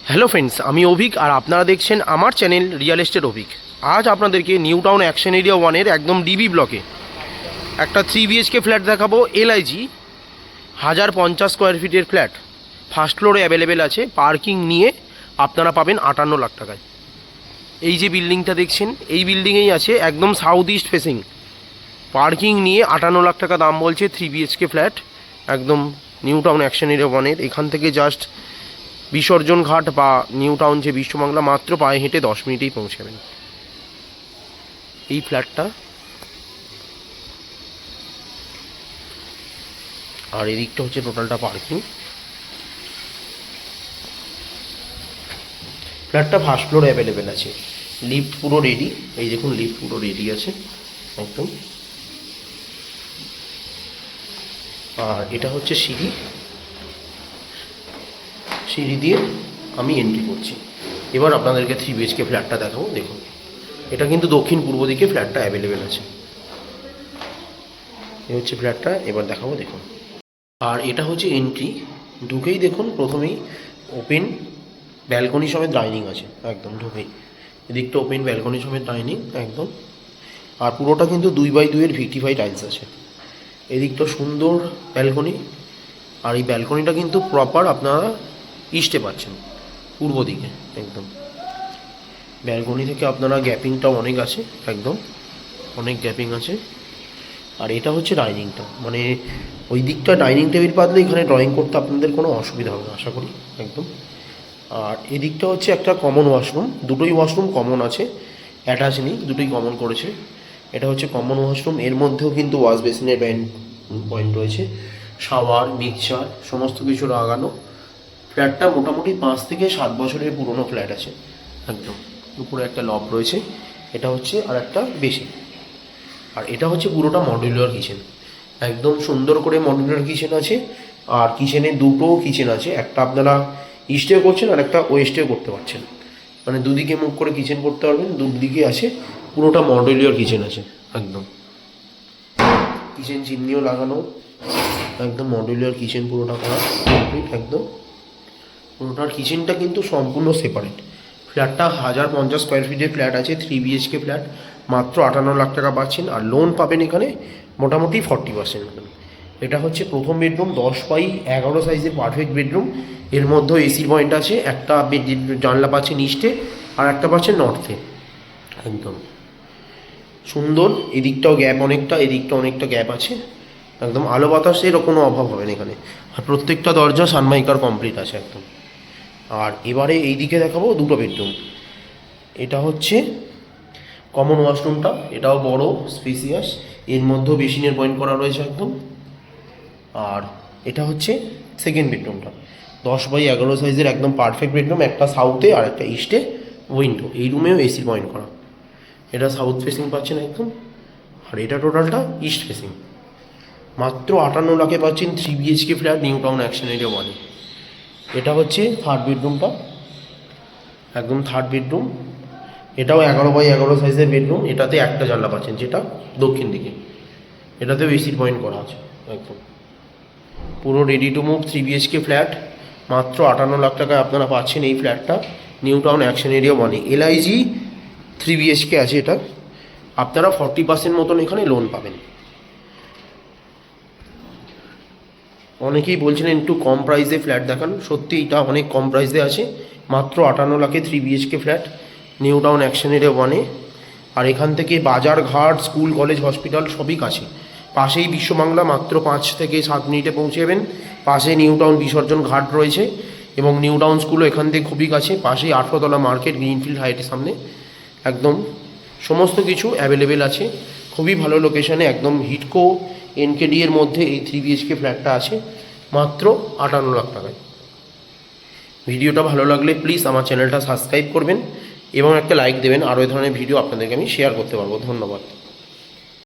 Hello friends, আমি অভিক আর আপনারা দেখছেন আমার চ্যানেল রিয়েল এস্টেট অভিক। আজ আপনাদেরকে নিউ টাউন অ্যাকশন এরিয়া ওয়ানের একদম ডিবি ব্লকে একটা 3 BHK ফ্ল্যাট দেখাবো। LIG 1050 স্কোয়ার ফিটের ফ্ল্যাট, ফার্স্ট ফ্লোরে অ্যাভেলেবেল আছে। পার্কিং নিয়ে আপনারা পাবেন 58 লাখ টাকায়। এই যে বিল্ডিংটা দেখছেন, এই বিল্ডিংয়েই আছে, একদম সাউথ ইস্ট ফেসিং। পার্কিং নিয়ে 58 লাখ টাকা দাম বলছে 3 BHK ফ্ল্যাট, একদম নিউ টাউন অ্যাকশন এরিয়া ওয়ানের। এখান থেকে জাস্ট বিসর্জন ঘাট বা নিউ টাউন যে বিশ্ববাংলা মাত্র পায়ে হেঁটে 10 মিনিটেই পৌঁছাবেন। এই ফ্ল্যাটটা, আর এদিকটা হচ্ছে টোটালটা পার্কিং। ফ্ল্যাটটা ফার্স্ট ফ্লোর অ্যাভেলেবেল আছে, লিফট পুরো রেডি। এই দেখুন, লিফট পুরো রেডি আছে একদম। আর এটা হচ্ছে সিঁড়ি, সিঁড়ি দিয়ে আমি এন্ট্রি করছি। এবার আপনাদেরকে 3 BHK ফ্ল্যাটটা দেখাবো। দেখুন, এটা কিন্তু দক্ষিণ পূর্ব দিকে ফ্ল্যাটটা অ্যাভেলেবেল আছে। এই হচ্ছে ফ্ল্যাটটা, এবার দেখাবো। দেখুন, আর এটা হচ্ছে এন্ট্রি। ঢুকেই দেখুন প্রথমেই ওপেন ব্যালকনি সমেত ডাইনিং আছে একদম। ঢুকেই এদিকটা ওপেন ব্যালকনি সমেত ডাইনিং একদম। আর পুরোটা কিন্তু 2x2 এর ভিটিফাই টাইলস আছে। এদিকটা সুন্দর ব্যালকনি, আর এই ব্যালকনিটা কিন্তু প্রপার আপনারা ইস্টে পাচ্ছেন, পূর্ব দিকে একদম। ব্যালকনি থেকে আপনারা গ্যাপিংটাও অনেক আছে একদম, অনেক গ্যাপিং আছে। আর এটা হচ্ছে ডাইনিংটা, মানে ওই দিকটা ডাইনিং টেবিল পাতলে এখানে ড্রয়িং করতে আপনাদের কোনো অসুবিধা হবে না আশা করি একদম। আর এদিকটা হচ্ছে একটা কমন ওয়াশরুম, দুটোই ওয়াশরুম কমন আছে, অ্যাটাচ নেই, দুটোই কমন করেছে। এটা হচ্ছে কমন ওয়াশরুম, এর মধ্যেও কিন্তু ওয়াশ বেসিনের পয়েন্ট রয়েছে, শাওয়ার, মিক্সচার সমস্ত কিছু লাগানো। ফ্ল্যাটটা মোটামুটি 5 থেকে 7 বছরের পুরনো ফ্ল্যাট আছে একদম। উপরে একটা লব রয়েছে, এটা হচ্ছে আর একটা বেশি। আর এটা হচ্ছে পুরোটা মডিউলার কিচেন, একদম সুন্দর করে মডিউলার কিচেন আছে। আর কিচেনে দুটো কিচেন আছে, একটা আপনারা ইস্টেও করছেন আর একটা ওয়েস্টেও করতে পারছেন, মানে দুদিকে মুখ করে কিচেন করতে পারবেন, দুদিকে আছে। পুরোটা মডিউলার কিচেন আছে একদম, কিচেন চিমনিও লাগানো একদম। মডিউলার কিচেন পুরোটা করা কমপ্লিট একদম। পুরোটার কিচেনটা কিন্তু সম্পূর্ণ সেপারেট। ফ্ল্যাটটা 1050 স্কোয়ার ফিটের ফ্ল্যাট আছে, 3 BHK ফ্ল্যাট, মাত্র 58 লাখ টাকা পাচ্ছেন। আর লোন পাবেন এখানে মোটামুটি 40%। এটা হচ্ছে প্রথম বেডরুম, 10x11 সাইজের পারফেক্ট বেডরুম। এর মধ্যেও এসি পয়েন্ট আছে, একটা জানলা পাচ্ছেন ইস্টে আর একটা পাচ্ছেন নর্থে একদম সুন্দর। এদিকটাও গ্যাপ অনেকটা, এদিকটা অনেকটা গ্যাপ আছে একদম। আলো বাতাসেরও কোনো অভাব হবে না এখানে। আর প্রত্যেকটা দরজা সানমাইকার কমপ্লিট আছে একদম। আর এবারে এই দিকে দেখাবো দুটো বেডরুম। এটা হচ্ছে কমন ওয়াশরুমটা, এটাও বড় স্পেসিয়াস, এর মধ্যেও বেসিনের পয়েন্ট করা রয়েছে একদম। আর এটা হচ্ছে সেকেন্ড বেডরুমটা, 10x11 সাইজের একদম পারফেক্ট বেডরুম, একটা সাউথে আর একটা ইস্টে উইন্ডো। এই রুমেও এসি পয়েন্ট করা, এটা সাউথ ফেসিং পাচ্ছেন একদম। আর এটা টোটালটা ইস্ট ফেসিং। মাত্র 58 লাখে পাচ্ছেন 3 BHK flat, new town action area ওয়ানে। এটা হচ্ছে থার্ড বেডরুমটা, একদম থার্ড বেডরুম। এটাও 11x11 সাইজের বেডরুম, এটাতে একটা জানলা পাচ্ছেন যেটা দক্ষিণ দিকে, এটাতেও এসির পয়েন্ট করা আছে একদম। পুরো ready to move 3 BHK flat, মাত্র 58 লাখ টাকায় আপনারা পাচ্ছেন এই ফ্ল্যাটটা, নিউ টাউন অ্যাকশন এরিয়া ওয়ানে। LIG 3 BHK আছে এটা, আপনারা 40% মতন এখানে লোন পাবেন। অনেকেই বলছিলেন একটু কম প্রাইসে ফ্ল্যাট দেখান, সত্যি এটা অনেক কম প্রাইসে আছে, মাত্র 58 লাখে 3 BHK flat, new town action area ওয়ানে। আর এখান থেকে বাজার ঘাট, স্কুল, কলেজ, হসপিটাল সবই কাছে। পাশেই বিশ্ববাংলা, মাত্র 5 থেকে 7 মিনিটে পৌঁছে যাবেন। পাশে নিউ টাউন বিসর্জন ঘাট রয়েছে এবং নিউ টাউন স্কুলও এখান থেকে খুবই কাছে। পাশেই 18 তলা মার্কেট, গ্রিনফিল্ড হাইটের সামনে একদম সমস্ত কিছু অ্যাভেলেবেল আছে। খুবই ভালো লোকেশানে, একদম হিটকো NKD এর মধ্যে এই 3 BHK ফ্ল্যাটটা আছে, মাত্র 58 লাখ টাকায়। ভিডিওটা ভালো লাগলে প্লিজ আমার চ্যানেলটা সাবস্ক্রাইব করবেন এবং একটা লাইক দেবেন, আরও এই ধরনের ভিডিও আপনাদেরকে আমি শেয়ার করতে পারবো। ধন্যবাদ।